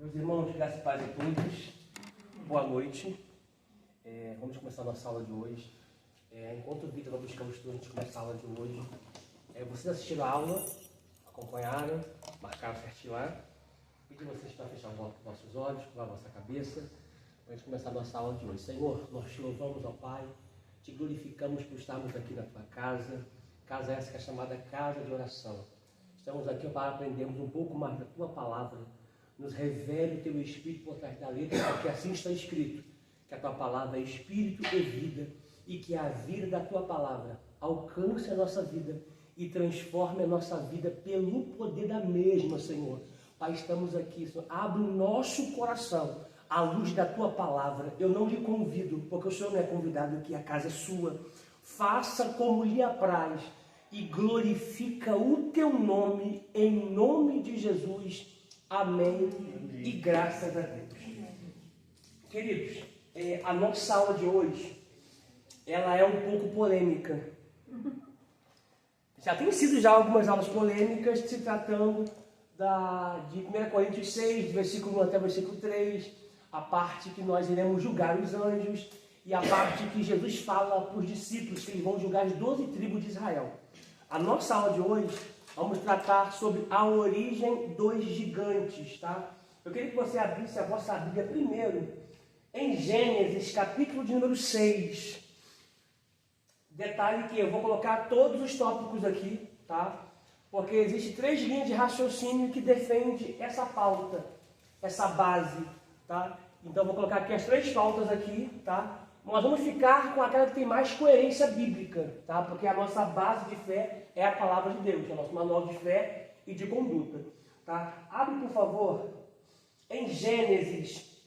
Meus irmãos, graças e paz a todos, boa noite. Vamos começar a nossa aula de hoje. Enquanto o Vitor vai buscar o estudo, a gente começa a aula de hoje. Vocês assistiram a aula, acompanharam, marcaram certinho lá. Pedi vocês para fechar os vossos olhos, curvar a vossa cabeça, para a gente começar a nossa aula de hoje. Senhor, nós te louvamos, ó Pai, te glorificamos por estarmos aqui na tua casa, casa essa que é chamada casa de oração. Estamos aqui para aprendermos um pouco mais da tua palavra. Nos revele o teu Espírito por trás da letra, porque assim está escrito, que a tua palavra é Espírito e vida, e que a vida da tua palavra alcance a nossa vida e transforme a nossa vida pelo poder da mesma, Senhor. Pai, estamos aqui, Senhor, abre o nosso coração à luz da tua palavra. Eu não lhe convido, porque o Senhor não é convidado aqui, a casa é sua. Faça como lhe apraz e glorifica o teu nome, em nome de Jesus. Amém. E graças a Deus. Queridos, a nossa aula de hoje, ela é um pouco polêmica. Já tem sido já algumas aulas polêmicas se tratando de 1 Coríntios 6, do versículo 1 até o versículo 3, a parte que nós iremos julgar os anjos e a parte que Jesus fala para os discípulos que eles vão julgar as 12 tribos de Israel. A nossa aula de hoje, vamos tratar sobre a origem dos gigantes, tá? Eu queria que você abrisse a vossa Bíblia primeiro em Gênesis, capítulo de número 6. Detalhe que eu vou colocar todos os tópicos aqui, tá? Porque existem 3 linhas de raciocínio que defendem essa pauta, essa base, tá? Então eu vou colocar aqui as 3 pautas aqui, tá? Nós vamos ficar com aquela que tem mais coerência bíblica, tá? Porque a nossa base de fé é a palavra de Deus, é o nosso manual de fé e de conduta, tá? Abre, por favor, em Gênesis,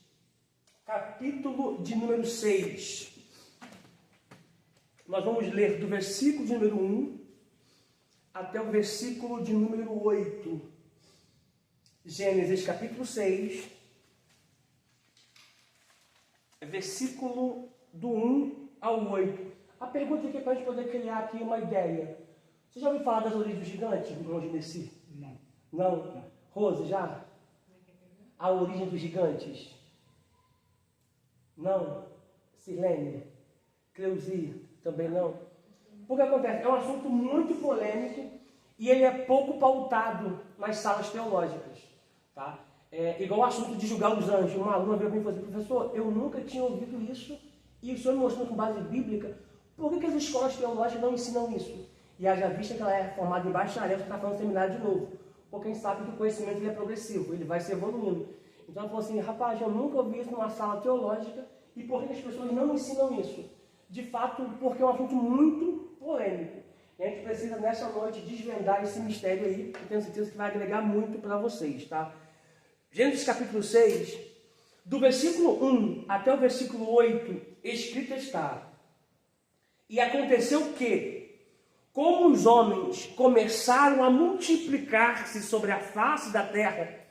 capítulo de número 6. Nós vamos ler do versículo de número 1 até o versículo de número 8. Gênesis, capítulo 6, versículo do 1 ao 8. A pergunta aqui é para a gente poder criar aqui uma ideia. Você já ouviu falar das origens do gigante, irmão Genesi? Não. Não? Rose, já? A origem dos gigantes? Não? Sirlene? Cleusi? Também não? O que acontece? É um assunto muito polêmico e ele é pouco pautado nas salas teológicas, tá? Igual o assunto de julgar os anjos. Uma aluna veio para mim e falou assim: professor, eu nunca tinha ouvido isso e o senhor me mostrou com base bíblica. Por que as escolas teológicas não ensinam isso? E haja vista que ela é formada em bacharel, você está falando seminário de novo. Porque a gente sabe que o conhecimento ele é progressivo, ele vai se evoluindo. Então ela falou assim: rapaz, eu nunca ouvi isso numa sala teológica e por que as pessoas não ensinam isso? De fato, porque é um assunto muito polêmico. E a gente precisa nessa noite desvendar esse mistério aí, que tenho certeza que vai agregar muito para vocês, tá? Gênesis capítulo 6, do versículo 1 até o versículo 8, escrito está: e aconteceu que, como os homens começaram a multiplicar-se sobre a face da terra,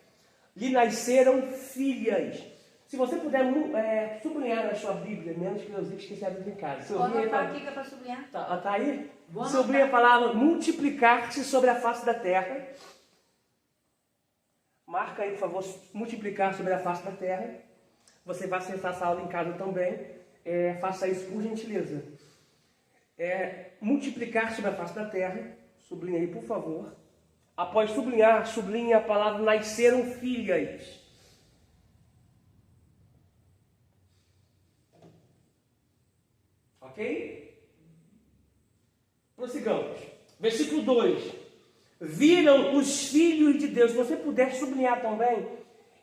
lhe nasceram filhas. Se você puder sublinhar na sua Bíblia, menos que eu esqueci a Bíblia em casa. Bota aqui que é para sublinhar. Tá aí? Sublinha a palavra multiplicar-se sobre a face da terra. Marca aí, por favor, multiplicar sobre a face da terra. Você vai acessar essa aula em casa também. Faça isso por gentileza. Multiplicar sobre a face da terra. Sublinha aí, por favor. Após sublinhar, sublinhe a palavra nasceram filhas. Ok? Prossigamos. Versículo 2. Viram os filhos de Deus. Se você puder sublinhar também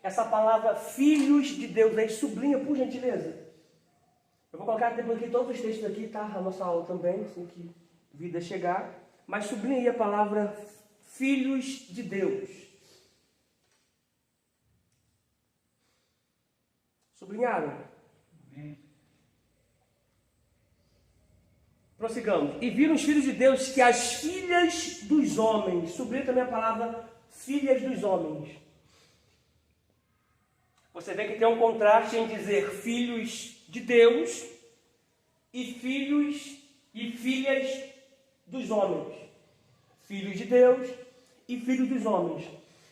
essa palavra filhos de Deus, aí sublinha por gentileza. Eu vou colocar depois aqui todos os textos aqui, tá? A nossa aula também, assim que vida chegar. Mas sublinha aí a palavra filhos de Deus. Sublinharam? Amém. Prossigamos. E viram os filhos de Deus que as filhas dos homens, sublinha também a palavra filhas dos homens. Você vê que tem um contraste em dizer filhos de Deus e filhos e filhas dos homens. Filhos de Deus e filhos dos homens.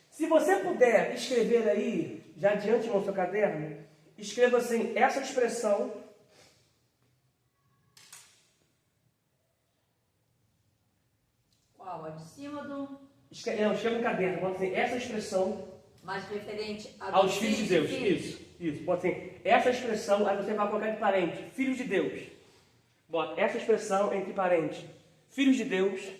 Se você puder escrever aí já adiante no seu caderno, escreva assim, essa expressão qual? A de cima do... escreva no caderno, pode ser essa expressão mais referente aos filhos de Deus. Isso, pode ser essa expressão, aí você vai colocar entre parênteses, filhos de Deus. Bota essa expressão entre parênteses, filhos de Deus.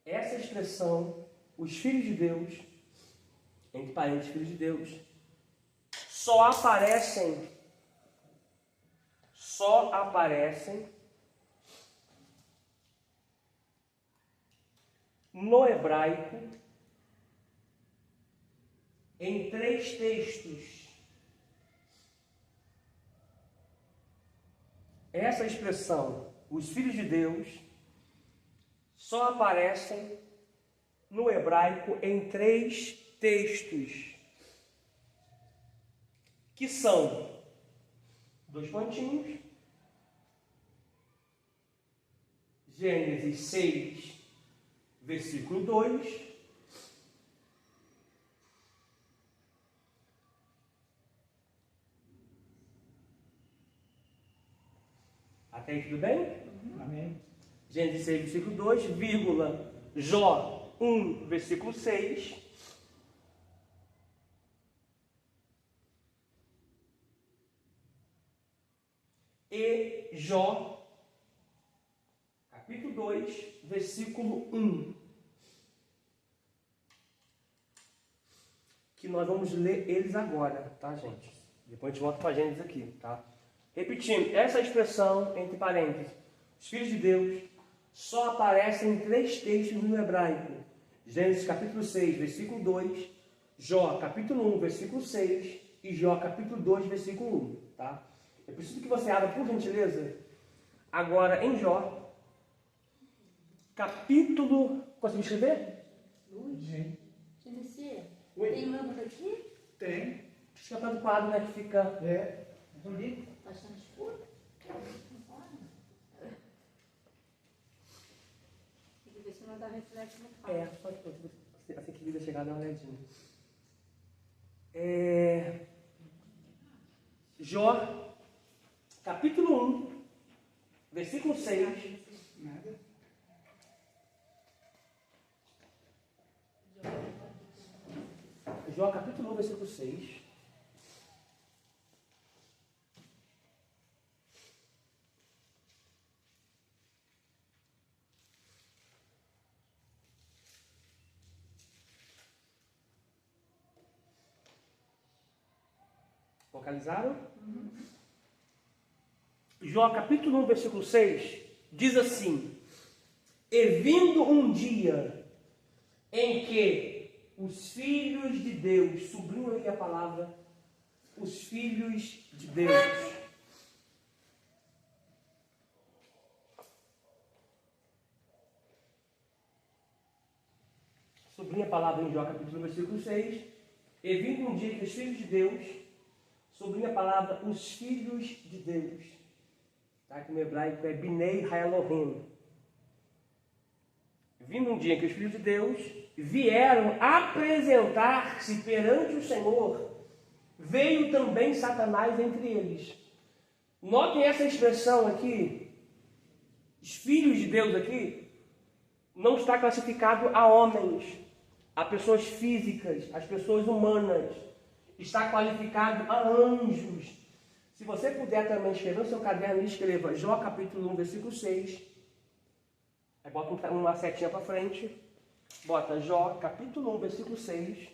Essa expressão, os filhos de Deus, entre parênteses, filhos de Deus, só aparecem no hebraico em 3 textos. Essa expressão, os filhos de Deus, só aparecem no hebraico em 3 textos, que são, 2 pontinhos, Gênesis 6, versículo 2, até aí tudo bem? Amém. Gênesis 6, versículo 2, vírgula, Jó 1, versículo 6. E Jó, capítulo 2, versículo 1. Que nós vamos ler eles agora, tá, gente? Depois a gente volta para Gênesis aqui, tá? Repetindo, essa expressão, entre parênteses, os filhos de Deus, só aparecem em 3 textos no hebraico. Gênesis capítulo 6, versículo 2, Jó capítulo 1, versículo 6 e Jó capítulo 2, versículo 1, tá? Eu preciso que você abra, por gentileza, agora em Jó, capítulo... Conseguiu escrever? Luz. Genesia. Oi. Tem lâmpada aqui? Tem. Acho que é para do quadro, né, que fica... É. Ali. Tá achando escuro? Tem que ver se não dá reflexo no quadro. Pode, assim que vida chegar, dá uma olhadinha. Jó, capítulo 1, versículo 6. Nada. Jó, capítulo 1, versículo 6. Localizaram? Jó, capítulo 1, versículo 6, diz assim: E vindo um dia em que os filhos de Deus, sublinho aí a palavra, os filhos de Deus, sublinha a palavra em Jó, capítulo 1, versículo 6, e vindo um dia que os filhos de Deus, sublinha a palavra os filhos de Deus, tá? Que no hebraico é Binei Haelohim. Vindo um dia que os filhos de Deus vieram apresentar-se perante o Senhor, veio também Satanás entre eles. Notem essa expressão aqui, os filhos de Deus aqui, não está classificado a homens, a pessoas físicas, as pessoas humanas. Está qualificado a anjos. Se você puder também escrever no seu caderno, escreva Jó capítulo 1, versículo 6. Aí bota uma setinha para frente. Bota Jó capítulo 1, versículo 6.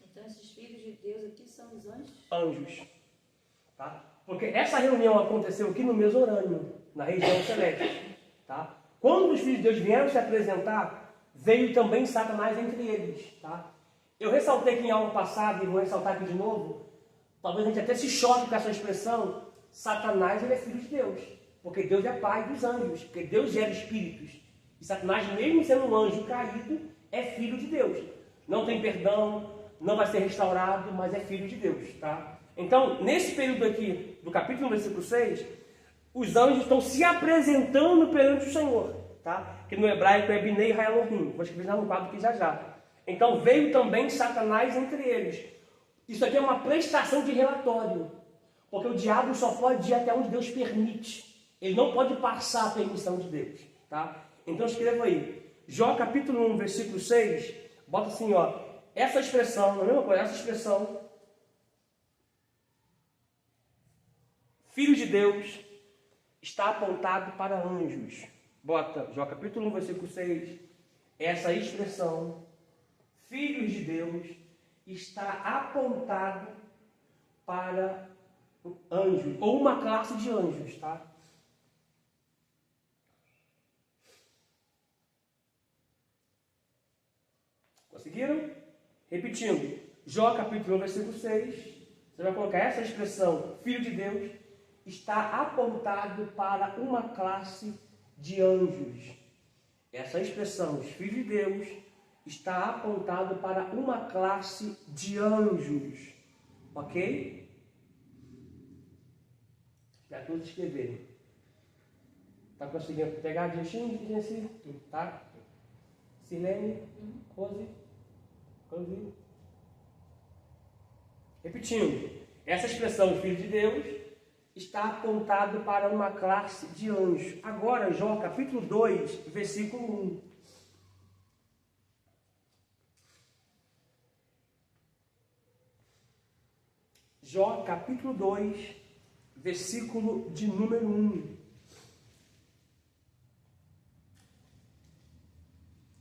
Então esses filhos de Deus aqui são os anjos? Anjos. Tá? Porque essa reunião aconteceu aqui no Mesorânio, na região celeste. Tá? Quando os filhos de Deus vieram se apresentar, veio também Satanás entre eles. Tá? Eu ressaltei aqui em aula passada e vou ressaltar aqui de novo. Talvez a gente até se choque com essa expressão. Satanás, ele é filho de Deus. Porque Deus é pai dos anjos. Porque Deus gera espíritos. E Satanás, mesmo sendo um anjo caído, é filho de Deus. Não tem perdão, não vai ser restaurado, mas é filho de Deus. Tá? Então, nesse período aqui, do capítulo 1, versículo 6, os anjos estão se apresentando perante o Senhor, tá? Que no hebraico é Binei Elohim. Vou escrever no quadro aqui já. Então veio também Satanás entre eles. Isso aqui é uma prestação de relatório, porque o diabo só pode ir até onde Deus permite. Ele não pode passar a permissão de Deus, tá? Então escreva aí, Jó capítulo 1, versículo 6, bota assim, ó, essa expressão, não é a mesma coisa, essa expressão, filho de Deus, está apontado para anjos. Bota, Jó capítulo 1, versículo 6, essa expressão, filhos de Deus, está apontado para anjos, ou uma classe de anjos, tá? Conseguiram? Repetindo, Jó capítulo 1, versículo 6, você vai colocar essa expressão, filho de Deus, está apontado para uma classe de anjos. Essa expressão, filho de Deus, está apontado para uma classe de anjos. Ok? Para todos escreverem. Está conseguindo pegar direitinho, Genesi? Tá? Silene? Rose? Rose? Repetindo. Essa expressão, filho de Deus, está apontado para uma classe de anjos. Agora, Jó, capítulo 2, versículo 1. Jó, capítulo 2, versículo de número 1.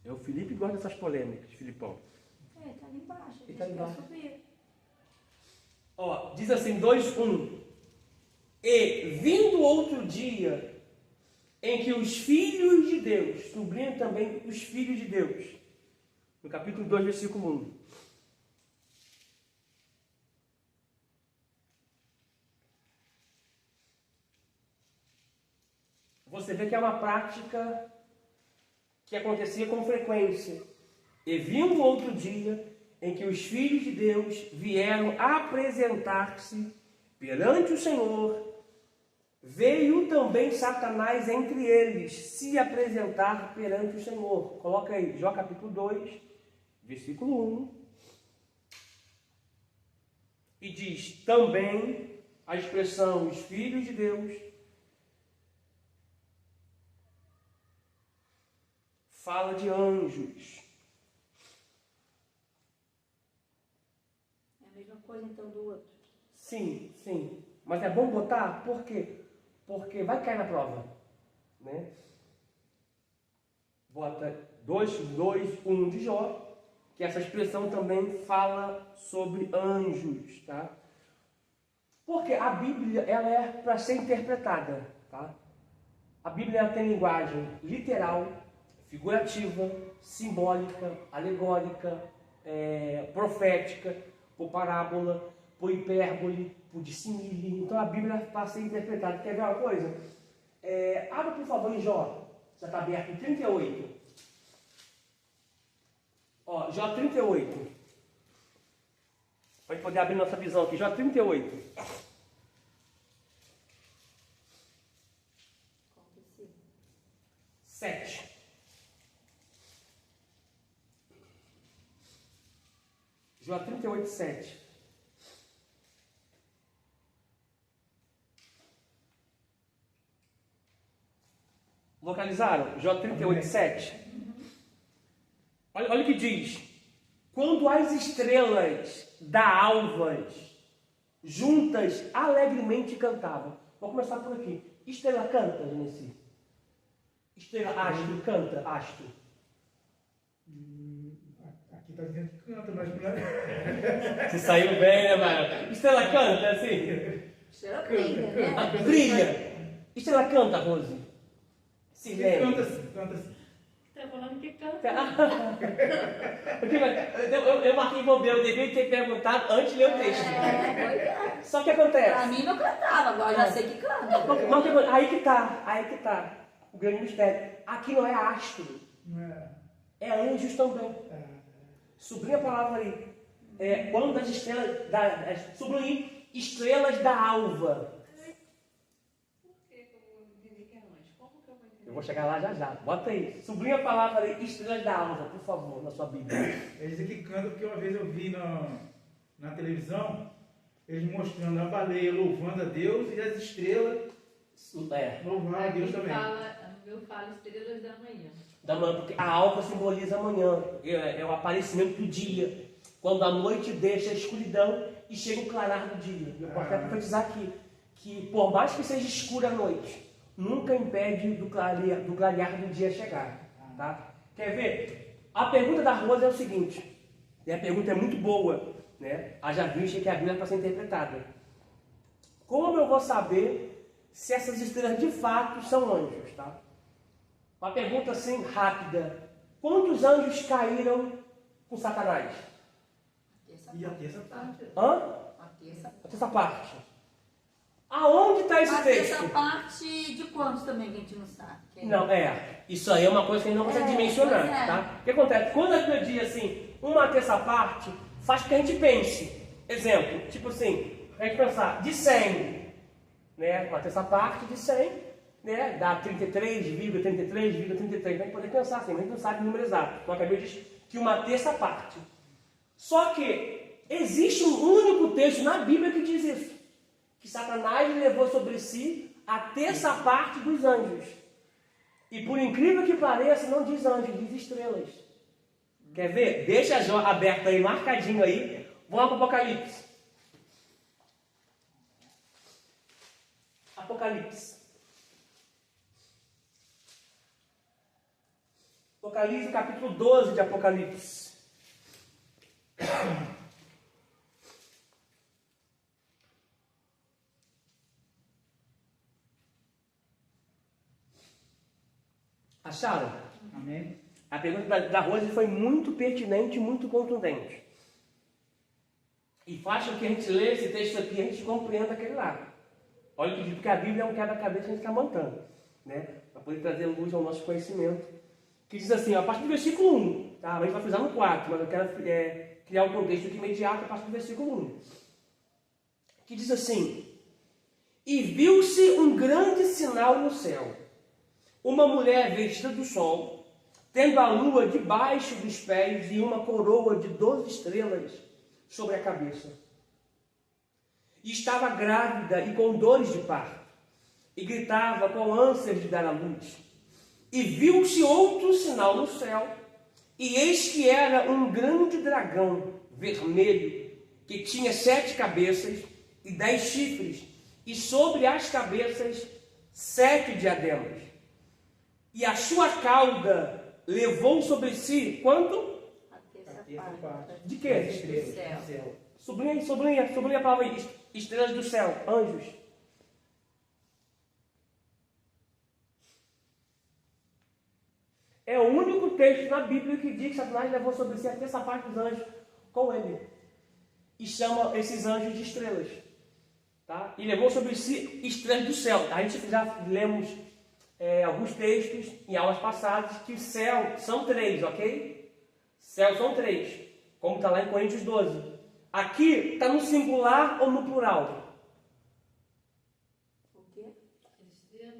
O Felipe gosta dessas polêmicas, Filipão. Tá ali embaixo. Ele tá ali embaixo. Subir. Ó, diz assim, 2:1. E vindo outro dia, em que os filhos de Deus, sublinha também os filhos de Deus, no capítulo 2, versículo 1. Você vê que é uma prática que acontecia com frequência. E vindo outro dia em que os filhos de Deus vieram apresentar-se perante o Senhor, veio também Satanás entre eles se apresentar perante o Senhor. Coloca aí, Jó capítulo 2, versículo 1. E diz também a expressão os filhos de Deus, fala de anjos. É a mesma coisa então do outro. Sim, sim. Mas é bom botar, por quê? Porque vai cair na prova, né? Bota 2:1 de Jó, que essa expressão também fala sobre anjos, tá? Porque a Bíblia, ela é para ser interpretada, tá? A Bíblia ela tem linguagem literal, figurativa, simbólica, alegórica, profética, por parábola, por hipérbole, por dissimile. Então a Bíblia é para ser interpretada. Quer ver uma coisa? Abra por favor em Jó. Já está aberto em 38. Ó, Jó 38. Para poder abrir nossa visão aqui. Jó 38. 7. Jó 38, 7. Localizaram? Jó 38, 7. Olha o que diz. Quando as estrelas da alvas juntas alegremente cantavam. Vou começar por aqui. Estrela canta, Genesi? Estrela astro canta, astro. Aqui está dizendo que canta, mas não é. Você saiu bem, né, mano? Estrela canta, assim? Estrela brilha, né? Brilha. Estrela canta, Rose. Silêncio. Canta assim. Tá falando que canta. Eu marquei bobeira, eu devia ter perguntado antes de ler o texto. Pois é. Só que acontece. Pra mim não cantava, agora já sei que canta. Aí que tá. O grande mistério. Aqui não é astro. Não é. É anjos também. Sublinha a palavra aí. Quando as estrelas. Sublinhe estrelas da alva. Eu vou chegar lá já já. Bota aí. Sublinha a palavra aí, estrelas da alva, por favor, na sua Bíblia. Eles aqui cantam porque uma vez eu vi na televisão, eles mostrando a baleia louvando a Deus e as estrelas louvando a Deus também. O meu fala estrelas da manhã. Da manhã, porque a alva simboliza a manhã. É o aparecimento do dia. Quando a noite deixa a escuridão e chega o clarar do dia. Eu posso até profetizar aqui que por mais que seja escura a noite, nunca impede do clarear do dia chegar. Tá? Quer ver? A pergunta da Rosa é o seguinte, e a pergunta é muito boa, né? Haja vista que a Bíblia é para ser interpretada. Como eu vou saber se essas estrelas de fato são anjos? Tá? Uma pergunta assim rápida. Quantos anjos caíram com Satanás? E a terça parte. Hã? A terça A terça parte. Aonde está esse texto? Essa parte de quantos também que a gente não sabe? Não, isso aí é uma coisa que a gente não consegue dimensionar, tá? O que acontece? Quando a Bíblia diz assim, uma terça parte, faz com que a gente pense. Exemplo, tipo assim, a gente pensar, de 100, né? Uma terça parte de 100, né? Dá 33,33,33. A gente pode pensar assim, mas a gente não sabe o número exato. Então a Bíblia diz que uma terça parte. Só que existe um único texto na Bíblia que diz isso. Que Satanás levou sobre si a terça parte dos anjos. E por incrível que pareça, não diz anjos, diz estrelas. Quer ver? Deixa aberto aí, marcadinho aí. Vamos para o Apocalipse. Apocalipse. Apocalipse, capítulo 12 de Apocalipse. Acharam? Amém. A pergunta da Rose foi muito pertinente e muito contundente. E faz com que a gente lê esse texto aqui e a gente compreenda aquele lá. Olha porque a Bíblia é um quebra-cabeça que a gente está montando, né? Para poder trazer luz ao nosso conhecimento. Que diz assim, ó, a partir do versículo 1, tá? A gente vai frisar no 4, mas eu quero criar um contexto aqui imediato a partir do versículo 1. Que diz assim: E viu-se um grande sinal no céu. Uma mulher vestida do sol, tendo a lua debaixo dos pés e uma coroa de 12 estrelas sobre a cabeça. E estava grávida e com dores de parto, e gritava com ânsias de dar à luz. E viu-se outro sinal no céu, e eis que era um grande dragão vermelho, que tinha 7 cabeças e 10 chifres, e sobre as cabeças 7 diademas. E a sua cauda levou sobre si, quanto? A terça parte. De quê? Do céu. Sublinha a palavra aí. Estrelas do céu, anjos. É o único texto na Bíblia que diz que Satanás levou sobre si a terça parte dos anjos com ele. E chama esses anjos de estrelas. Tá? E levou sobre si estrelas do céu. A gente já lemos alguns textos em aulas passadas que céu são 3, ok? Céu são 3, como está lá em Coríntios 12. Aqui está no singular ou no plural? O quê?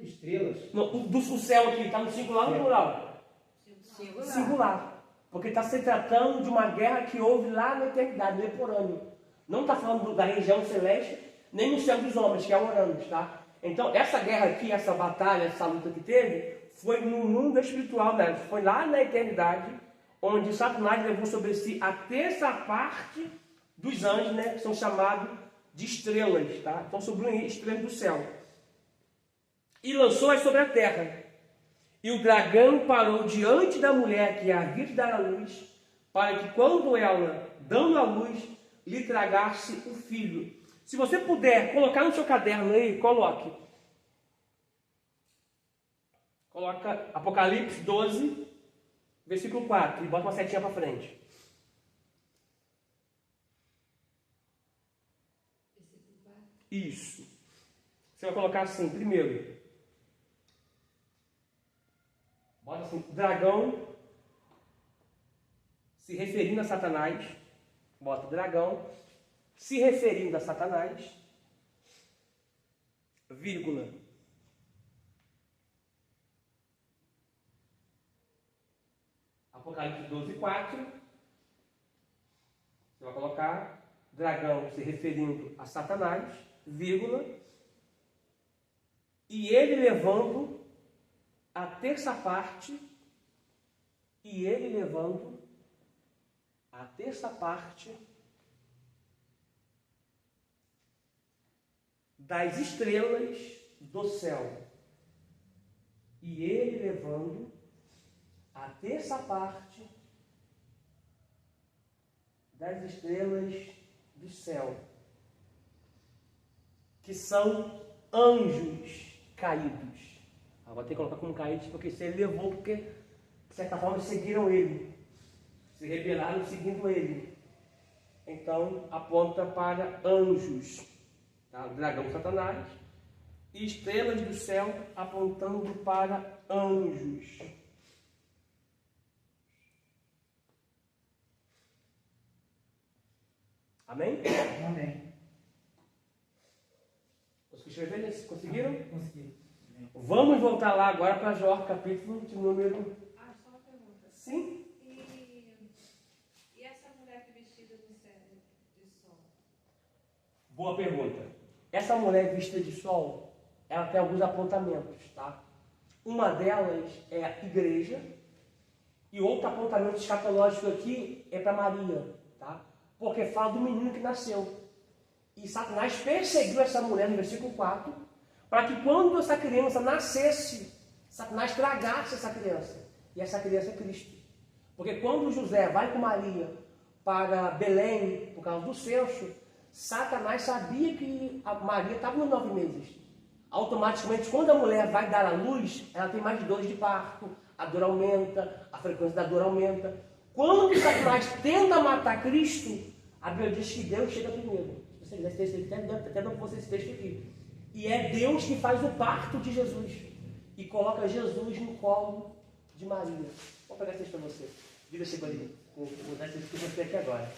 Estrelas. O céu aqui está no singular ou no plural? Singular. Singular. Porque está se tratando de uma guerra que houve lá na eternidade, no Eporâneo. Não está falando da região celeste, nem no céu dos homens, que é o Uranus, tá? Então, essa guerra aqui, essa batalha, essa luta que teve, foi no mundo espiritual, né? Foi lá na eternidade, onde Satanás levou sobre si a terça parte dos anjos, né? Que são chamados de estrelas, tá? Então, sublinhei estrelas do céu. E lançou-as sobre a terra. E o dragão parou diante da mulher que havia de dar à luz, para que quando ela, dando à luz, lhe tragasse o filho. Se você puder colocar no seu caderno aí, coloque. Coloca Apocalipse 12, versículo 4, e bota uma setinha para frente. Isso. Você vai colocar assim, primeiro. Bota assim, dragão, se referindo a Satanás. Bota dragão, se referindo a Satanás, vírgula. Apocalipse 12:4. Você vai colocar dragão se referindo a Satanás, vírgula, e ele levando a terça parte, das estrelas do céu. E ele levando a terça parte das estrelas do céu, que são anjos caídos. Agora tem que colocar como caídos, porque se ele levou, porque de certa forma seguiram ele, se rebelaram seguindo ele. Então aponta para anjos, tá? O dragão Satanás, e estrelas do céu apontando para anjos. Amém? Amém. Conseguiram? Consegui. Vamos voltar lá agora para Jó, capítulo de número... Só uma pergunta. Sim? E essa mulher que vestida de sol? Boa pergunta. Essa mulher vestida de sol, ela tem alguns apontamentos, tá? Uma delas é a igreja, e outro apontamento escatológico aqui é para Maria, tá? Porque fala do menino que nasceu. E Satanás perseguiu essa mulher no versículo 4, para que quando essa criança nascesse, Satanás tragasse essa criança. E essa criança é Cristo. Porque quando José vai com Maria para Belém, por causa do censo, Satanás sabia que a Maria estava nos 9 meses. Automaticamente, quando a mulher vai dar à luz, ela tem mais dores de parto, a dor aumenta, a frequência da dor aumenta. Quando Satanás tenta matar Cristo, a Bíblia diz que Deus chega primeiro. Se você quiser esse texto, até dou para você esse texto aqui. E é Deus que faz o parto de Jesus e coloca Jesus no colo de Maria. Vou pegar esse texto para você. Diga assim para ele. Vou dar esse texto para você aqui agora.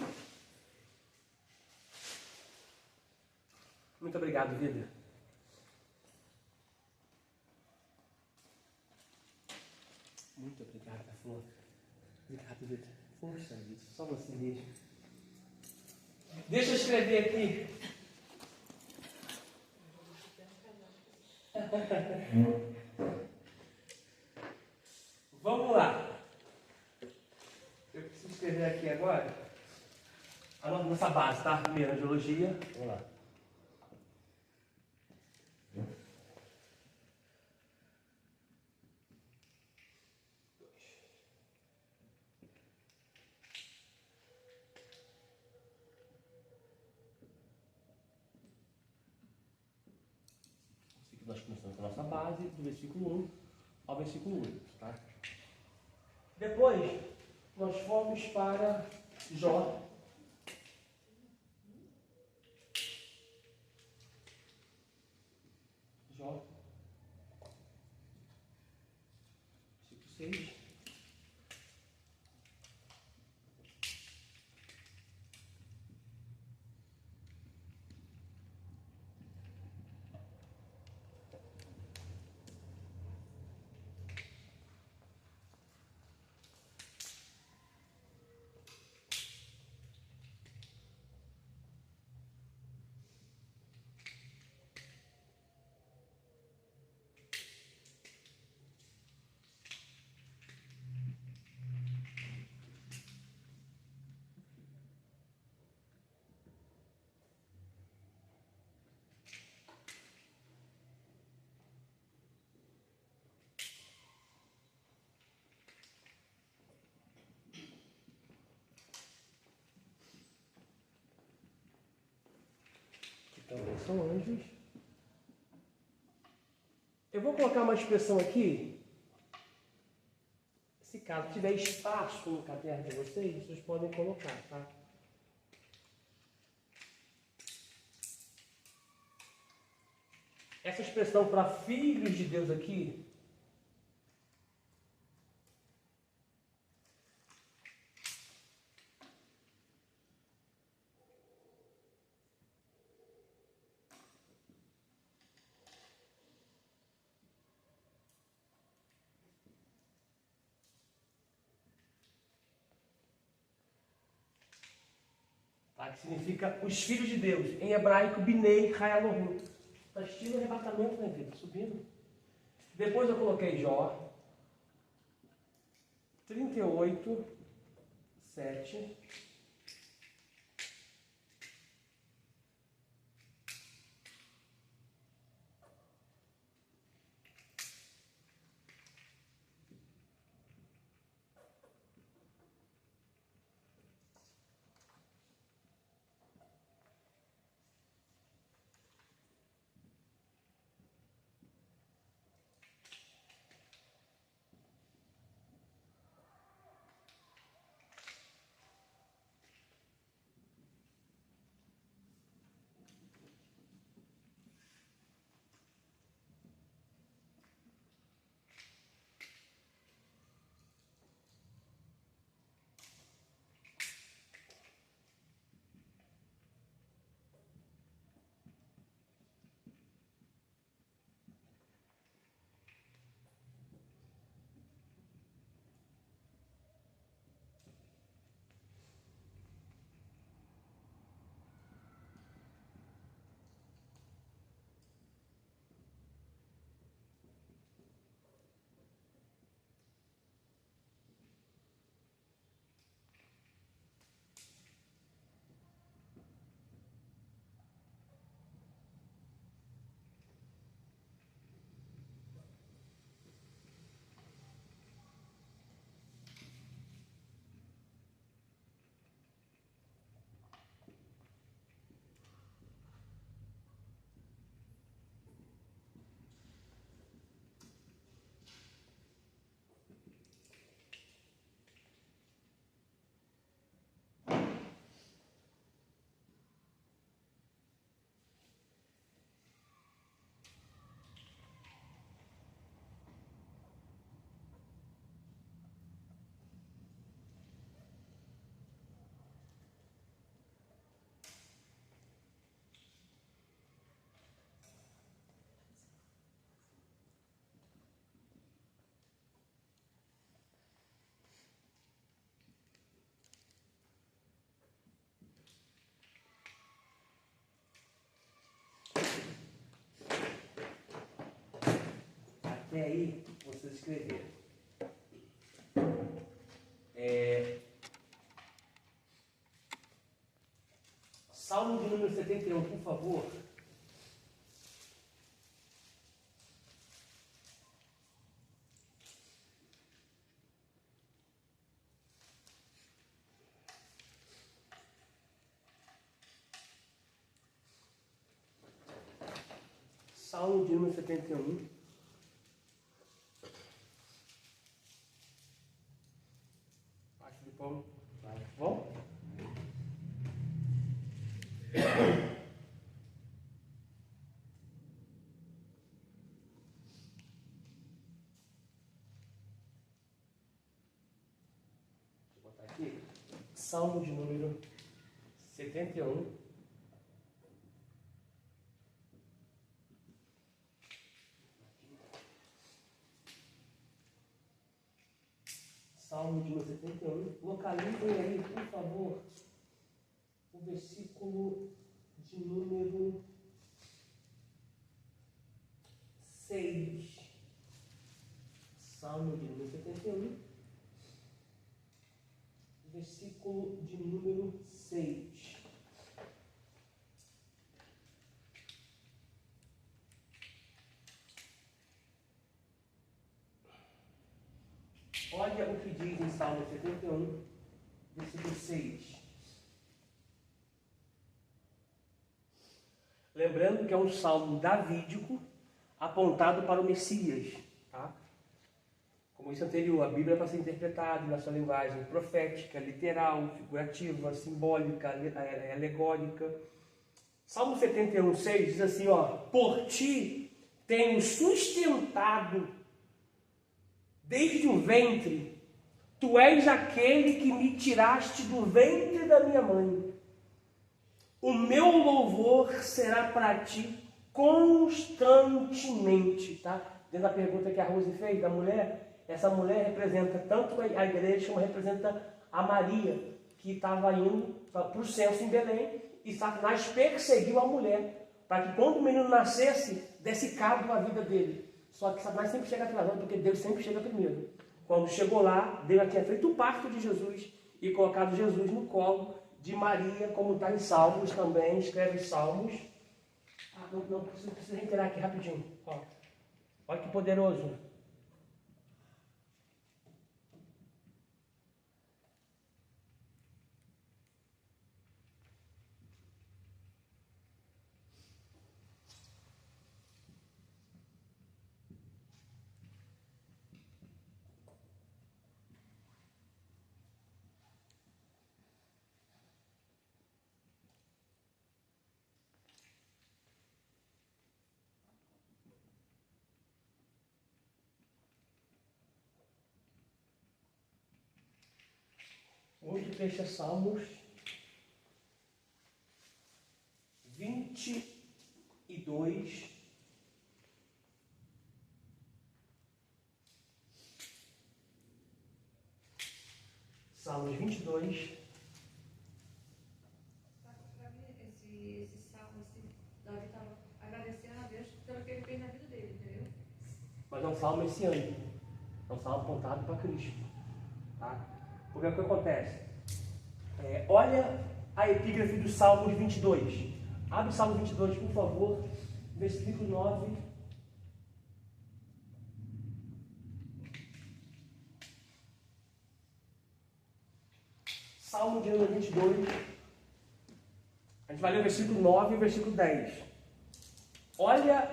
Muito obrigado, vida. Muito obrigado, Flor. Obrigado, vida. Poxa vida, só você mesmo. Deixa eu escrever aqui. Vamos lá. Eu preciso escrever aqui agora a nossa base, tá? Primeiro, angiologia. Vamos lá. Nós começamos com a nossa base, do versículo 1 ao versículo 8. Tá? Depois, nós fomos para Jó. Jó. Versículo 6. Também são anjos. Eu vou colocar uma expressão aqui. Se caso tiver espaço no caderno de vocês podem colocar, tá? Essa expressão para filhos de Deus aqui, tá? Que significa os filhos de Deus. Em hebraico, Binei Haelohim. Está estilo arrebatamento, né, vida? Subindo. Depois eu coloquei Jó 38, 7. Até aí, vocês escreveram. Salmo de número 71, por favor. Salmo de número 71. Acho que bom. Bom? Vou botar aqui. Salmo de número 71. Salmo de número 71. Localizem aí, por favor, o versículo de número 6. Salmo de número 71. Versículo de número 6. Olha o que diz em Salmo 71, versículo 6. Lembrando que é um salmo davídico apontado para o Messias, tá? Como isso anterior, a Bíblia é para ser interpretada na sua linguagem profética, literal, figurativa, simbólica, alegórica. Salmo 71, 6 diz assim, ó: por ti tenho sustentado desde o ventre, tu és aquele que me tiraste do ventre da minha mãe. O meu louvor será para ti constantemente, tá? Dentro da pergunta que a Rose fez da mulher, essa mulher representa tanto a igreja como representa a Maria. que estava indo para o censo em Belém, e Satanás perseguiu a mulher, para que quando o menino nascesse, desse cabo na vida dele. Só que Satanás sempre chega atrasado, porque Deus sempre chega primeiro. Quando chegou lá, Deus já tinha feito o parto de Jesus e colocado Jesus no colo de Maria, como está em Salmos também, escreve Salmos. Não precisa reiterar aqui rapidinho. Ó. Olha que poderoso. Hoje fecha Salmos 22. Salmos 22. Para mim, esse salmo, Davi estava agradecendo a Deus pelo que ele fez na vida dele, entendeu? Mas é um salmo messiânico. É um salmo apontado para Cristo. Tá? Porque o que acontece? Olha a epígrafe do Salmos 22. Abre o Salmo 22, por favor. Versículo 9. Salmo de número 22. A gente vai ler o versículo 9 e o versículo 10. Olha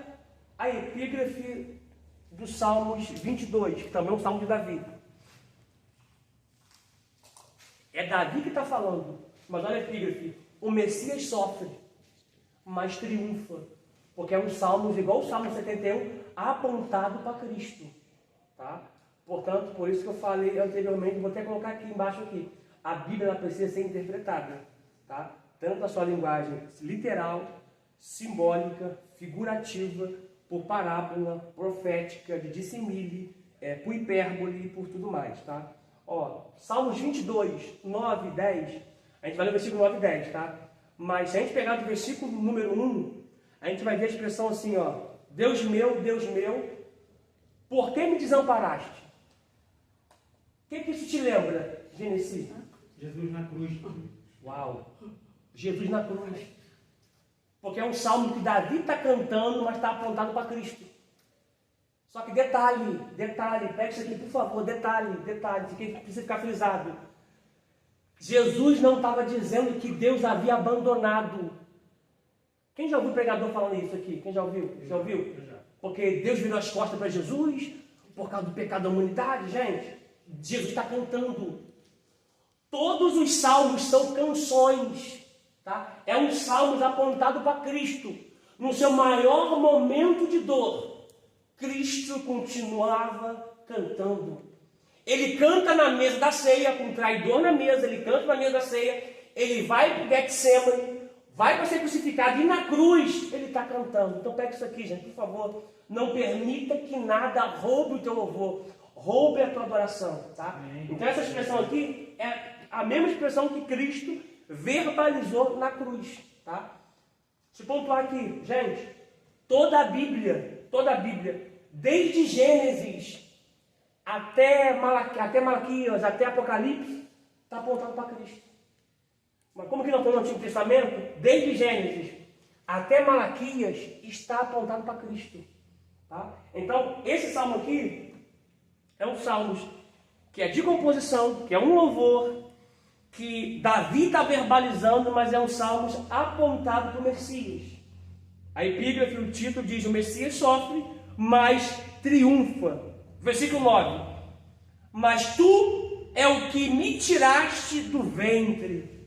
a epígrafe do Salmos 22, que também é um salmo de Davi. É Davi que está falando, mas olha a epígrafe. O Messias sofre, mas triunfa, porque é um salmo igual o Salmo 71, apontado para Cristo. Tá? Portanto, por isso que eu falei anteriormente, vou até colocar aqui embaixo aqui. A Bíblia ela precisa ser interpretada, tá? Tanto a sua linguagem literal, simbólica, figurativa, por parábola, profética, de dissimile, por hipérbole e por tudo mais, tá? Ó, Salmos 22, 9 e 10, a gente vai ler o versículo 9 e 10, tá? Mas se a gente pegar do versículo número 1, a gente vai ver a expressão assim, ó: Deus meu, por que me desamparaste? O que isso te lembra, Gênesis? Jesus na cruz. Uau! Jesus na cruz. Porque é um salmo que Davi está cantando, mas está apontado para Cristo. Só que detalhe, pega isso aqui, por favor, detalhe, precisa ficar frisado. Jesus não estava dizendo que Deus havia abandonado. Quem já ouviu o pregador falando isso aqui? Quem já ouviu? Já ouviu? Porque Deus virou as costas para Jesus, por causa do pecado da humanidade, gente. Jesus está cantando. Todos os salmos são canções, tá? É um salmo apontado para Cristo. No seu maior momento de dor, Cristo continuava cantando. Ele canta na mesa da ceia, com o traidor na mesa, ele canta na mesa da ceia, ele vai para o Getsemane, vai para ser crucificado, e na cruz ele está cantando. Então pega isso aqui, gente, por favor. Não permita que nada roube o teu louvor, roube a tua adoração, tá? Então essa expressão aqui é a mesma expressão que Cristo verbalizou na cruz, tá? Se pontuar aqui, gente, toda a Bíblia, desde Gênesis até Malaquias, até Apocalipse, está apontando para Cristo. Mas como que não foi no Antigo Testamento? Desde Gênesis até Malaquias está apontado para Cristo. Tá? Então, esse salmo aqui é um salmo que é de composição, que é um louvor, que Davi está verbalizando, mas é um salmo apontado para o Messias. A epígrafe, o título diz: o Messias sofre, mas triunfa. Versículo 9: mas tu é o que me tiraste do ventre,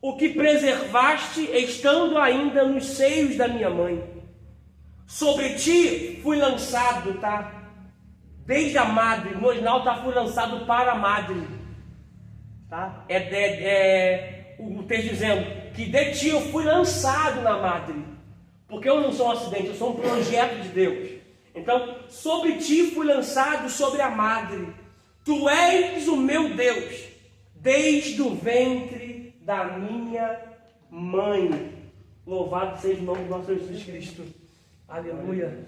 o que preservaste estando ainda nos seios da minha mãe. Sobre ti fui lançado, tá? Desde a madre, no original tá, fui lançado para a madre, tá? O texto dizendo que de ti eu fui lançado na madre, porque eu não sou um acidente, eu sou um projeto de Deus. Então, sobre ti fui lançado sobre a madre. Tu és o meu Deus, desde o ventre da minha mãe. Louvado seja o nome do nosso Jesus Cristo. Aleluia.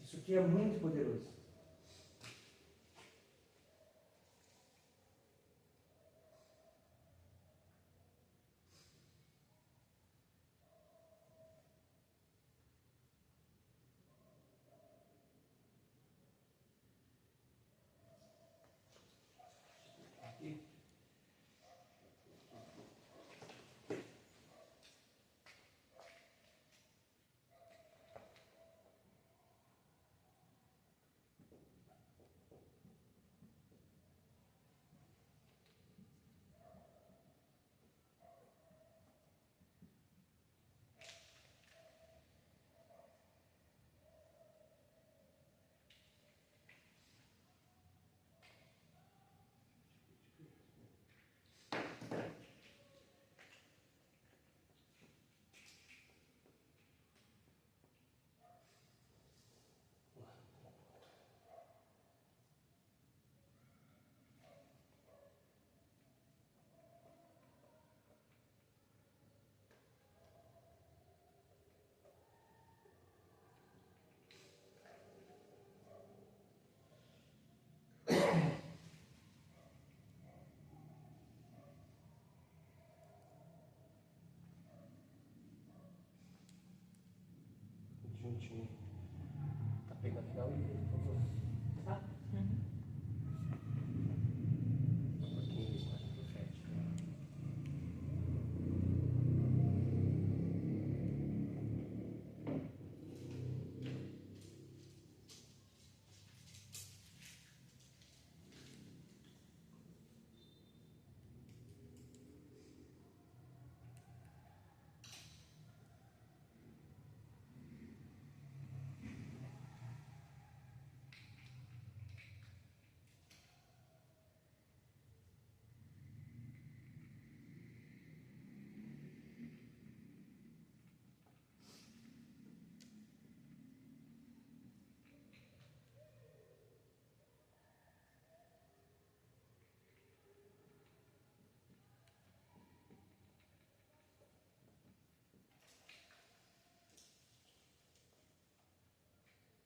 Isso aqui é muito poderoso. Juntinho. Tá pegando legal, por favor. Tá? Um pouquinho isso, mais profético.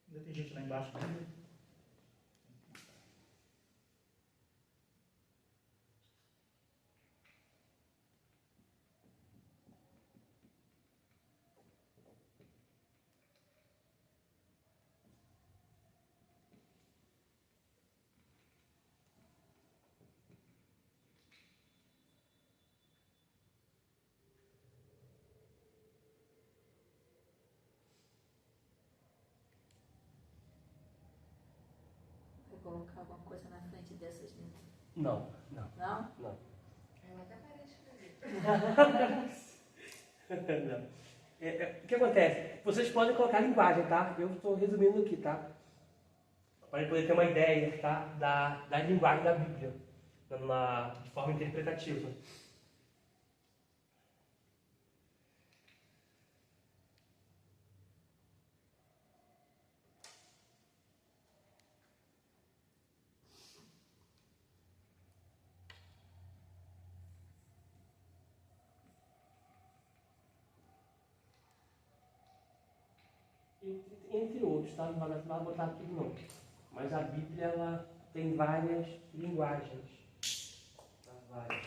Ainda tem gente lá embaixo ainda. Vai colocar alguma coisa na frente dessas dentro? Não, não, Não? não. Ela até parece escrever. Não. O que acontece? Vocês podem colocar linguagem, tá? Eu estou resumindo aqui, tá? Para poder ter uma ideia, tá? Da linguagem da Bíblia, de forma interpretativa. Entre outros, tá? Não vai botar tudo não. Mas a Bíblia, ela tem várias linguagens. Tá? Várias.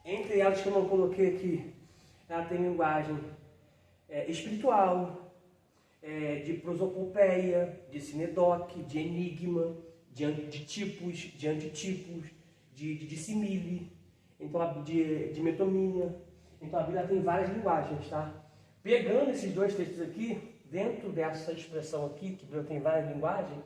Entre elas que eu não coloquei aqui, ela tem linguagem espiritual, de prosopopeia, de sinedoque, de enigma, de tipos, de antitipos, de simile, então, de metomínia. Então a Bíblia tem várias linguagens, tá? Pegando esses dois textos aqui, dentro dessa expressão aqui, que a Bíblia tem várias linguagens,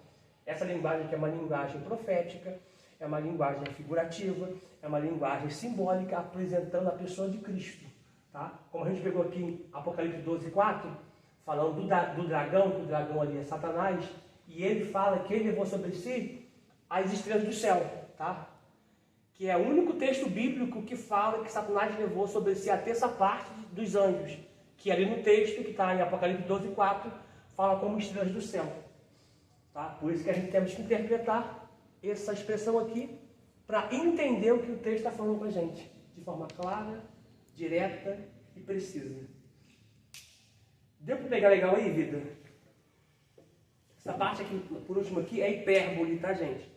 essa linguagem que é uma linguagem profética, é uma linguagem figurativa, é uma linguagem simbólica apresentando a pessoa de Cristo, tá? Como a gente pegou aqui em Apocalipse 12:4, falando do dragão, que o dragão ali é Satanás, e ele fala que ele levou sobre si as estrelas do céu, tá? Que é o único texto bíblico que fala que Satanás levou sobre si a terça parte dos anjos, que ali no texto, que está em Apocalipse 12:4, fala como estrelas do céu. Tá? Por isso que a gente temos que interpretar essa expressão aqui para entender o que o texto está falando para a gente, de forma clara, direta e precisa. Deu para pegar legal aí, vida? Essa parte aqui, por último aqui, é hipérbole, tá, gente?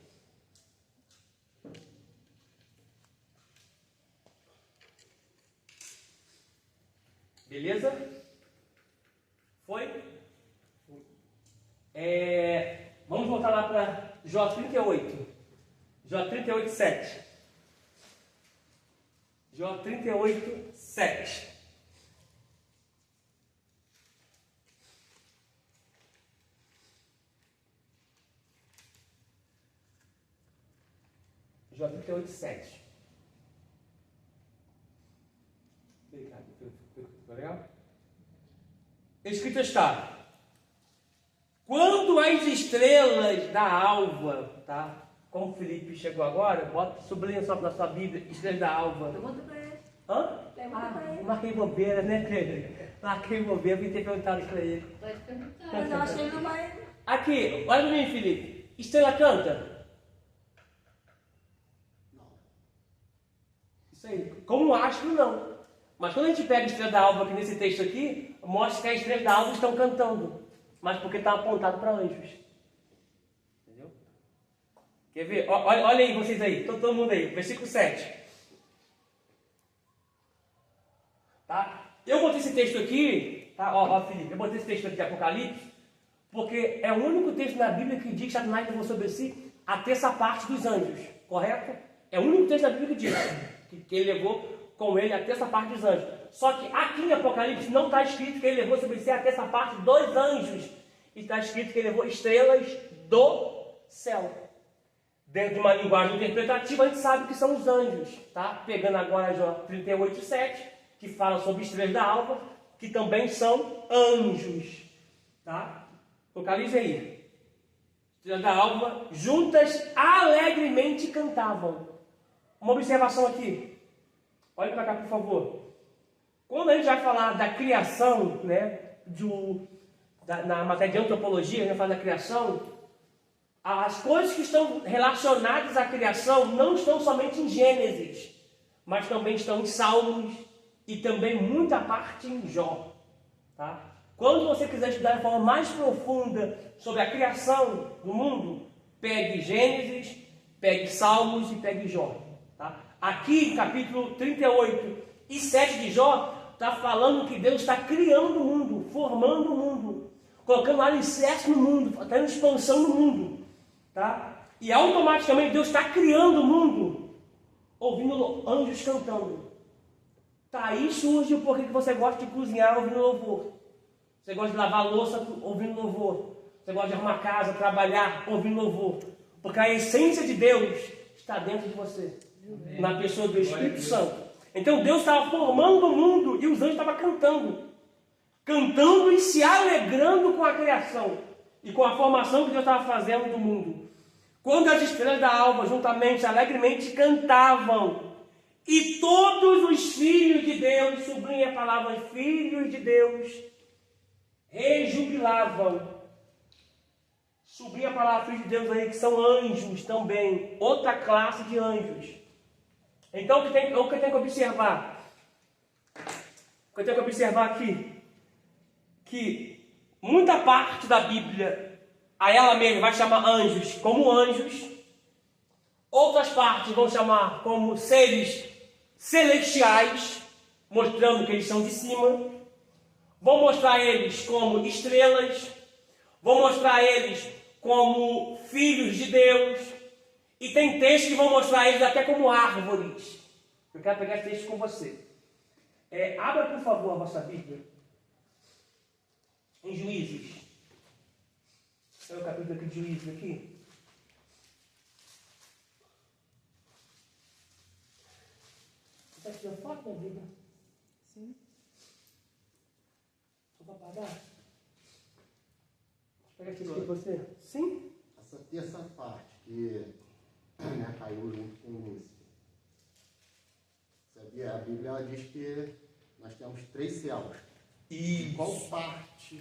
Beleza? Foi? Vamos voltar lá para Jó 38. Jó 38:7. Jó 38:7. Jó 38:7. Escrito está: quando as estrelas da alva, tá? Como o Felipe chegou agora, sublinha só na sua Bíblia, estrelas da alva. Pergunta pra ele. Hã? Pergunta pra ele. Marquei bobeira, né, Cleber? Marquei bobeira, vim ter perguntado isso pra ele. Pode perguntar. Mas eu achei que não vai. Aqui, olha pra mim, Felipe. Estrela canta? Não. Isso aí. Como astro, não. Mas quando a gente pega a estrela da alva aqui nesse texto aqui, mostra que as estrelas da alva estão cantando. Mas porque está apontado para anjos. Entendeu? Quer ver? Olha aí vocês aí. Todo mundo aí. Versículo 7. Tá? Eu botei esse texto aqui. Tá? Felipe. Eu botei esse texto aqui de Apocalipse. Porque é o único texto na Bíblia que diz que Satanás levou sobre si a terça parte dos anjos. Correto? É o único texto da Bíblia que diz que ele levou com ele a terça parte dos anjos. Só que aqui em Apocalipse não está escrito que ele levou sobre si a terça parte dos anjos. Está escrito que ele levou estrelas do céu. Dentro de uma linguagem interpretativa, a gente sabe que são os anjos. Tá? Pegando agora Jó 38:7, que fala sobre estrelas da alva, que também são anjos. Tá? Localize aí. Estrelas da alva, juntas alegremente cantavam. Uma observação aqui. Olha para cá, por favor. Quando a gente vai falar da criação, né, na matéria de antropologia, a gente vai falar da criação, as coisas que estão relacionadas à criação não estão somente em Gênesis, mas também estão em Salmos e também muita parte em Jó. Tá? Quando você quiser estudar de forma mais profunda sobre a criação do mundo, pegue Gênesis, pegue Salmos e pegue Jó. Tá? Aqui, capítulo 38:7 de Jó, está falando que Deus está criando o mundo, formando o mundo, colocando alicerce no mundo, tendo expansão no mundo. Tá? E automaticamente Deus está criando o mundo, ouvindo anjos cantando. Tá, aí surge o porquê que você gosta de cozinhar ouvindo louvor. Você gosta de lavar louça ouvindo louvor. Você gosta de arrumar casa, trabalhar ouvindo louvor. Porque a essência de Deus está dentro de você. Amém. Na pessoa do Espírito Santo. Então Deus estava formando o mundo e os anjos estavam cantando. Cantando e se alegrando com a criação. E com a formação que Deus estava fazendo do mundo. Quando as estrelas da alva juntamente, alegremente cantavam. E todos os filhos de Deus, sublinha a palavra filhos de Deus, rejubilavam. Sublinha a palavra filhos de Deus aí, que são anjos também. Outra classe de anjos. Então, o que tem que observar? O que eu tenho que observar aqui? Que muita parte da Bíblia, a ela mesma vai chamar anjos como anjos, Outras partes vão chamar como seres celestiais, mostrando que eles são de cima. Vão mostrar eles como estrelas. Vão mostrar eles como filhos de Deus. E tem textos que vão mostrar eles até como árvores. Eu quero pegar esse texto com você. Abra, por favor, a vossa Bíblia. Em Juízes. É o capítulo aqui de Juízes aqui. Você está tirando foto, minha vida? Sim. Só para pagar? Pega esse aqui com você. Sim? Essa terça parte que caiu junto com Lúcifer. Sabia? A Bíblia ela diz que nós temos 3 céus. E qual parte?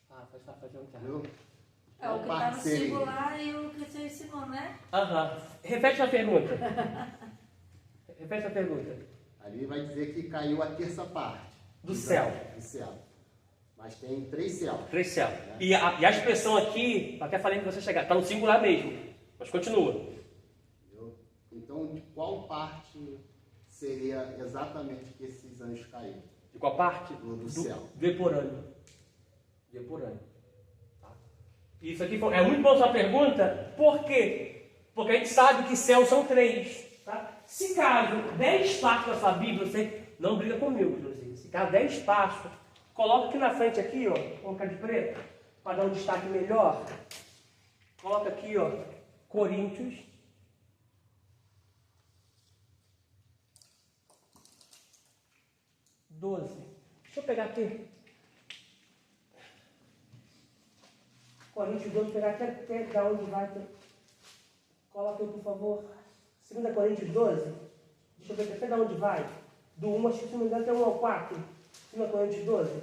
Pode fazer um cara. Entendeu? É o que está no singular e o que você ensinou, né? Repete a pergunta. Repete a pergunta. Ali vai dizer que caiu a terça parte. Do céu. Do céu. Mas tem 3 céus. 3 céus. E a expressão aqui, até falei que você chegar, está no singular mesmo. Mas continua. Entendeu? Então, de qual parte seria exatamente que esses anjos caíram? De qual parte? Do céu. Do Eporâneo. De Eporâneo. Tá? Isso aqui é muito boa sua pergunta. Por quê? Porque a gente sabe que céus são 3. Tá? Se caso 10 passos da sua Bíblia, você não briga comigo, inclusive. Se caso 10 passos, coloca aqui na frente, aqui, ó, colocar de preto, para dar um destaque melhor. Coloca aqui, ó, Coríntios. Deixa eu pegar aqui. Coríntios 12, pegar até da onde vai. Coloca aí, por favor. 2 Coríntios 12. Deixa eu ver até da onde vai. Do 1, acho que se não me engano, até 1 ao 4. 2 Coríntios 12.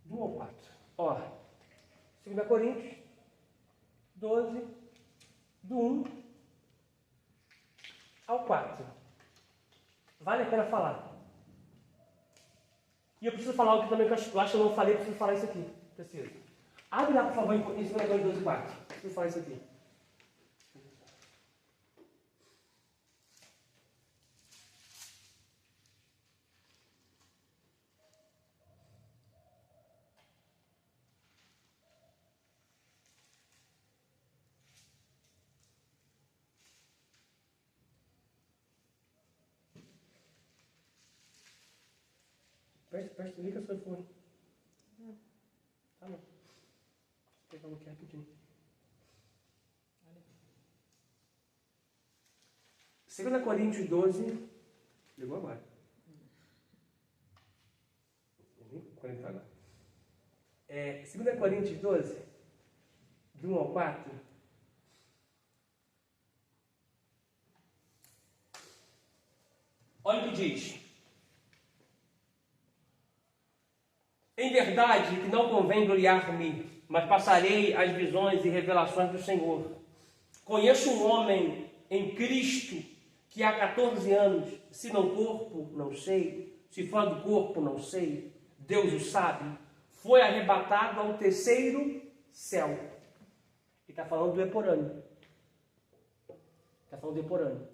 Do 1 ao 4. Ó. 2 Coríntios 12, do 1 ao 4. Vale a pena falar. E eu preciso falar algo também que eu acho que eu não falei, eu preciso falar isso aqui. Preciso. Abre lá, por favor, em 2 Coríntios 12, 4. Preciso falar isso aqui. Presta liga seu fone. Tá bom. Vou pegar um aqui rapidinho. 2 Coríntios 12. Ligou agora. Vou conectar agora. 2 Coríntios 12, do 1 ao 4. Olha o que diz. Em verdade que não convém gloriar-me, mas passarei as visões e revelações do Senhor. Conheço um homem em Cristo que há 14 anos, se não corpo, não sei, se fora do corpo, não sei, Deus o sabe, foi arrebatado ao 3º céu. Ele está falando do Eporâneo. Está falando do Eporâneo.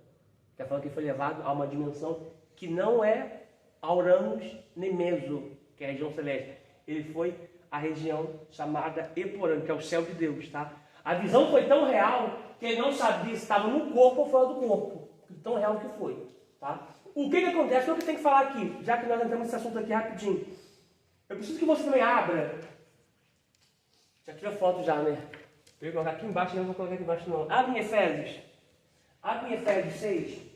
Está falando que foi levado a uma dimensão que não é Auranos nem Meso, que é a região celeste. Ele foi à região chamada Eporâneo, que é o céu de Deus, tá? A visão foi tão real que ele não sabia se estava no corpo ou fora do corpo. Tão real que foi, tá? O que acontece? O que eu tenho que falar aqui, já que nós entramos nesse assunto aqui rapidinho. Eu preciso que você também abra. Já tirou foto já, né? Eu vou colocar aqui embaixo, eu não vou colocar aqui embaixo não. Abre em Efésios. Abre em Efésios 6.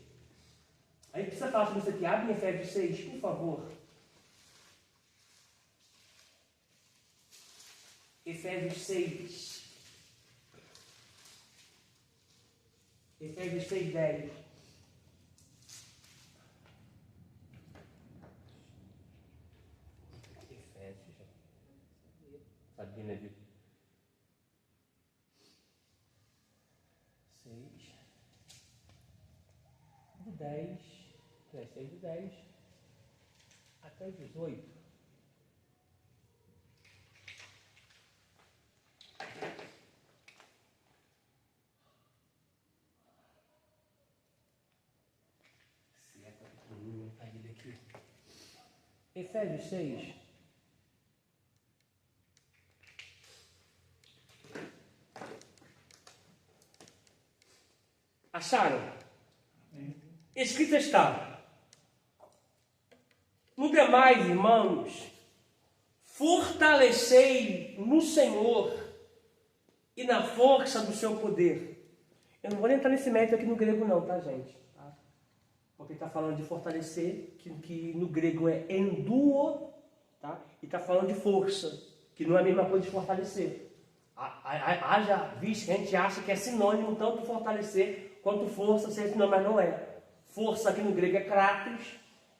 A gente precisa falar sobre isso aqui. Abre em Efésios 6, por favor. Efésios 6. Efésios 6, 10. Efésios. Sabia, né, Vitor? 6. Do 10. 6 do 10. Até 18. Efésios 6. Acharam? Escrito está: no demais, irmãos, fortalecei no Senhor e na força do seu poder. Eu não vou entrar nesse mérito aqui no grego não, tá, gente? Porque está falando de fortalecer, que no grego é enduo, tá? E está falando de força, que não é a mesma coisa de fortalecer. Haja visto que a gente acha que é sinônimo tanto fortalecer quanto força, mas não é. Força aqui no grego é kratos,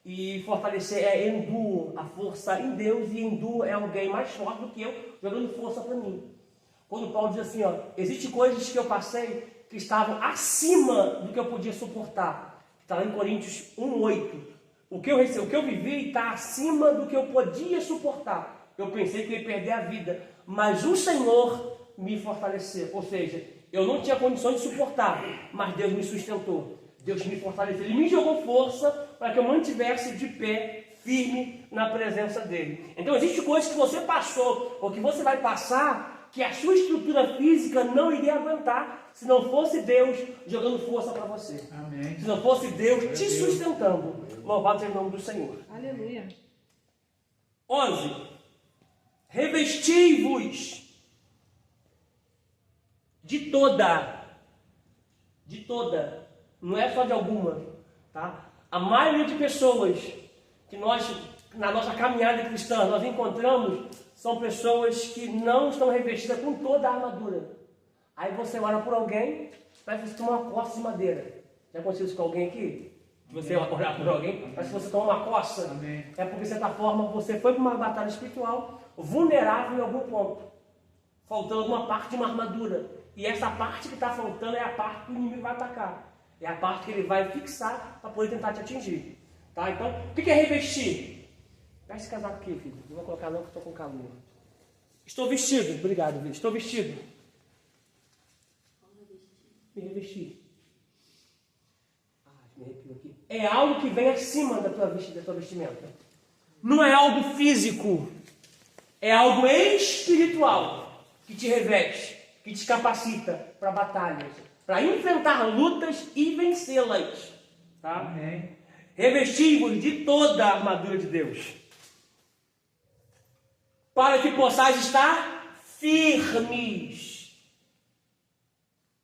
e fortalecer é enduo, a força em Deus, e enduo é alguém mais forte do que eu, jogando força para mim. Quando Paulo diz assim, existem coisas que eu passei que estavam acima do que eu podia suportar. Está lá em Coríntios 1:8. O que eu vivi está acima do que eu podia suportar. Eu pensei que eu ia perder a vida, mas o Senhor me fortaleceu. Ou seja, eu não tinha condições de suportar, mas Deus me sustentou. Deus me fortaleceu. Ele me jogou força para que eu mantivesse de pé, firme na presença dele. Então, existem coisas que você passou, ou que você vai passar, que a sua estrutura física não iria aguentar, se não fosse Deus jogando força para você. Amém. Se não fosse Deus te sustentando. Louvado seja o nome do Senhor. Aleluia. 11. Revesti-vos de toda, não é só de alguma, tá? A maioria de pessoas que nós, na nossa caminhada cristã, nós encontramos, são pessoas que não estão revestidas com toda a armadura. Aí você ora por alguém, parece que você toma uma coça de madeira. Já aconteceu isso com alguém aqui? Você orar por alguém, parece que você toma uma coça. Amém. É porque, de certa forma, você foi para uma batalha espiritual vulnerável em algum ponto, faltando uma parte de uma armadura. E essa parte que está faltando é a parte que o inimigo vai atacar. É a parte que ele vai fixar para poder tentar te atingir. Tá? Então, o que é revestir? Pega esse casaco aqui, filho. Não vou colocar não, porque estou com calor. Estou vestido. Obrigado, filho. Estou vestido. Me revestir. Me arrepio aqui. É algo que vem acima da tua vestimenta. Não é algo físico. É algo espiritual que te reveste, que te capacita para batalhas, para enfrentar lutas e vencê-las. Tá? Amém. Revesti-vos de toda a armadura de Deus, para que possais estar firmes.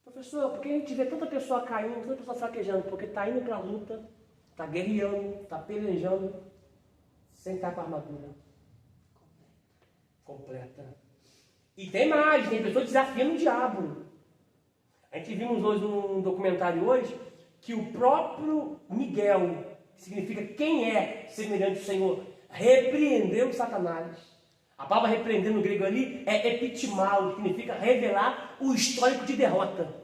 Professor, por que a gente vê tanta pessoa caindo, tanta pessoa fraquejando? Porque está indo para a luta, está guerreando, está pelejando, sem estar com a armadura completa. E tem mais, tem pessoas desafiando o diabo. A gente vimos hoje um documentário hoje que o próprio Miguel, que significa quem é semelhante ao Senhor, repreendeu Satanás. A palavra repreender no grego ali é epitimalo, que significa revelar o histórico de derrota.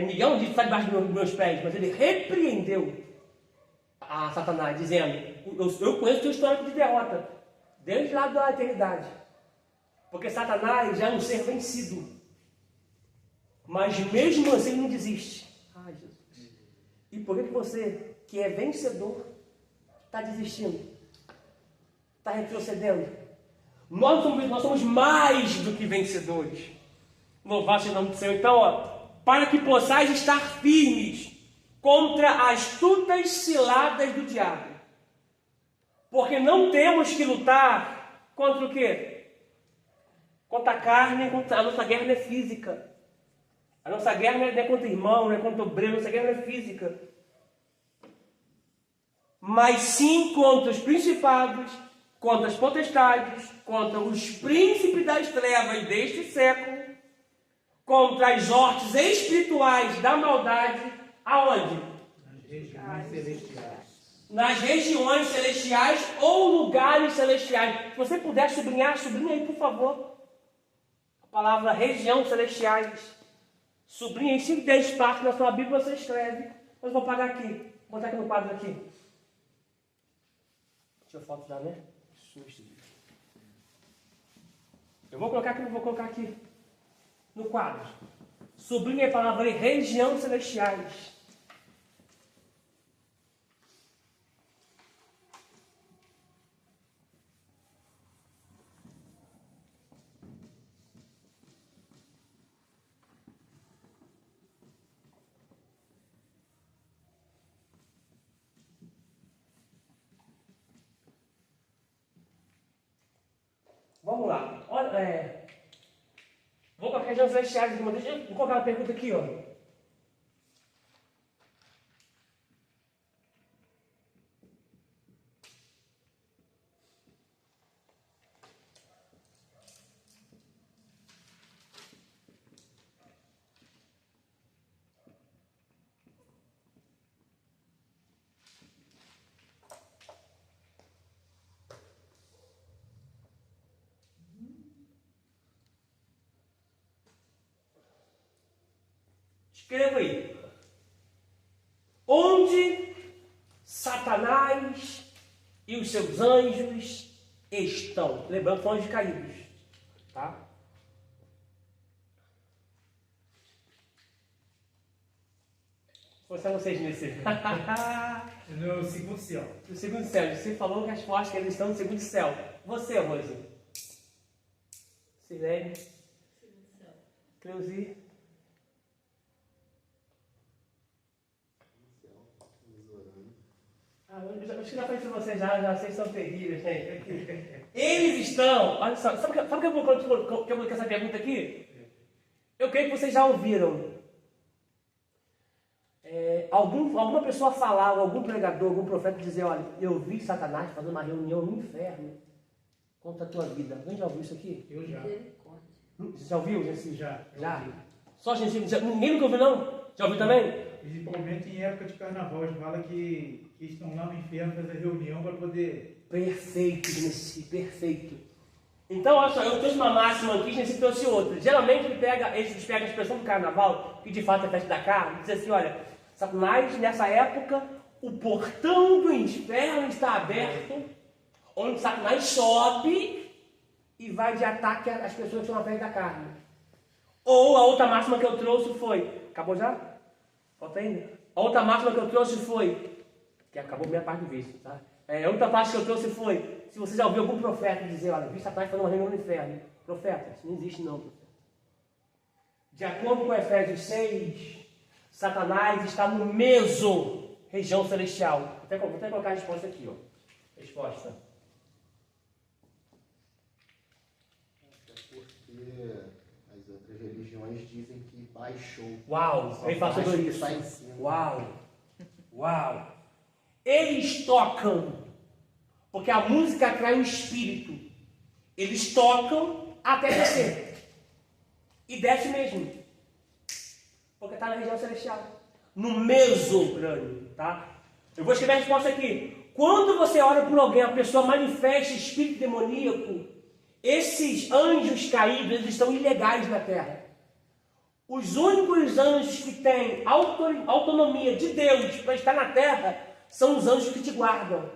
Miguel não disse está debaixo dos meus pés, mas ele repreendeu a Satanás, dizendo: eu conheço o teu histórico de derrota, desde lá da eternidade. Porque Satanás já é um ser vencido. Mas mesmo assim ele não desiste. Ai, Jesus. E por que você, que é vencedor, está desistindo? Está retrocedendo? Nós somos mais do que vencedores. Louvado seja o nome do Senhor. Então, para que possais estar firmes contra as astutas ciladas do diabo. Porque não temos que lutar contra o quê? Contra a carne, a nossa guerra não é física. A nossa guerra não é contra o irmão, não é contra o obreiro, a nossa guerra não é física. Mas sim contra os principados, contra as potestades, contra os príncipes das trevas deste século, contra as hortes espirituais da maldade, aonde? Nas regiões celestiais. Nas regiões celestiais ou lugares celestiais. Se você puder sublinhar, sublinha aí, por favor. A palavra região celestiais. Sublinha em 5, 10 partes na sua Bíblia, você escreve. Mas vou pagar aqui. Vou botar aqui no quadro aqui. Tinha foto já, né? Susto. Eu vou colocar aqui no quadro. Sublinhe a palavra aí, região celestiais. Vamos lá. Olha, vou colocar regiões celestiais aqui, mas vou colocar uma pergunta aqui, ó. Escreva aí. Onde Satanás e os seus anjos estão? Lembrando que são anjos caídos. Tá? Vou mostrar vocês nesse. No segundo céu. No segundo céu. Você falou que as resposta que eles estão no segundo céu. Você, Rose. Silene. Segundo céu. Cleusi. Eu já falei para vocês, já vocês são terríveis, gente. Eles estão, olha só, sabe que eu coloquei essa pergunta aqui? Eu creio que vocês já ouviram. Alguma pessoa falar, algum pregador, algum profeta dizer, olha, eu vi Satanás fazendo uma reunião no inferno contra a tua vida. Alguém já ouviu isso aqui? Eu já. Misericórdia. Você já ouviu, Gensi? Já. Já? Só Gensi? Ninguém nunca ouviu, não? Já ouviu também? Principalmente em época de carnaval, eles falam que estão lá no inferno fazer reunião para poder... Perfeito, Gensi, perfeito. Então, olha só, eu trouxe uma máxima aqui, Gensi trouxe outra. Geralmente eles pegam a expressão do carnaval, que de fato é a festa da carne, e diz assim, olha, Satanás, nessa época, o portão do inferno está aberto, onde Satanás sobe e vai de ataque às pessoas que estão na festa da carne. Ou a outra máxima que eu trouxe foi... Acabou já? Falta ainda? A outra máxima que eu trouxe foi... Que acabou a minha parte do vídeo, tá? A outra parte que eu trouxe foi... Se você já ouviu algum profeta dizer, olha, vi Satanás fazendo uma reunião no inferno. Profeta, isso não existe não, profeta. De acordo com Efésios 6, Satanás está no meso, região celestial. Vou até colocar a resposta aqui, ó. Resposta. Porque as outras religiões dizem que baixou. Uau, ele passou por isso. Está em cima. Uau, uau. Eles tocam, porque a música atrai o espírito. Eles tocam até descer. E desce mesmo. Porque está na região celestial. No mesoplano, tá? Eu vou escrever a resposta aqui. Quando você ora por alguém, a pessoa manifesta espírito demoníaco, esses anjos caídos, eles estão ilegais na terra. Os únicos anjos que têm autonomia de Deus para estar na terra são os anjos que te guardam.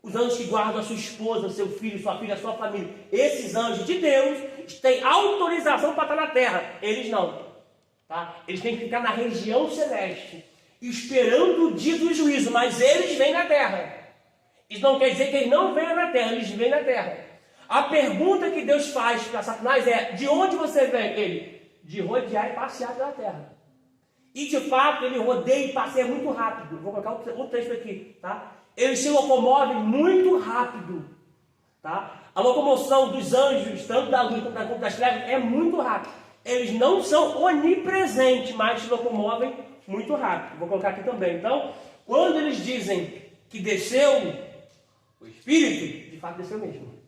Os anjos que guardam a sua esposa, seu filho, sua filha, a sua família. Esses anjos de Deus têm autorização para estar na terra. Eles não. Tá? Eles têm que ficar na região celeste, esperando o dia do juízo. Mas eles vêm na terra. Isso não quer dizer que eles não venham na terra. Eles vêm na terra. A pergunta que Deus faz para Satanás é: de onde você vem? Ele, de rodear e passear pela terra. E de fato ele rodeia e passeia muito rápido. Vou colocar outro texto aqui, tá? Eles se locomovem muito rápido, tá? A locomoção dos anjos, tanto da luz quanto das trevas, é muito rápido. Eles não são onipresentes, mas se locomovem muito rápido. Vou colocar aqui também. Então, quando eles dizem que desceu o Espírito, de fato desceu mesmo.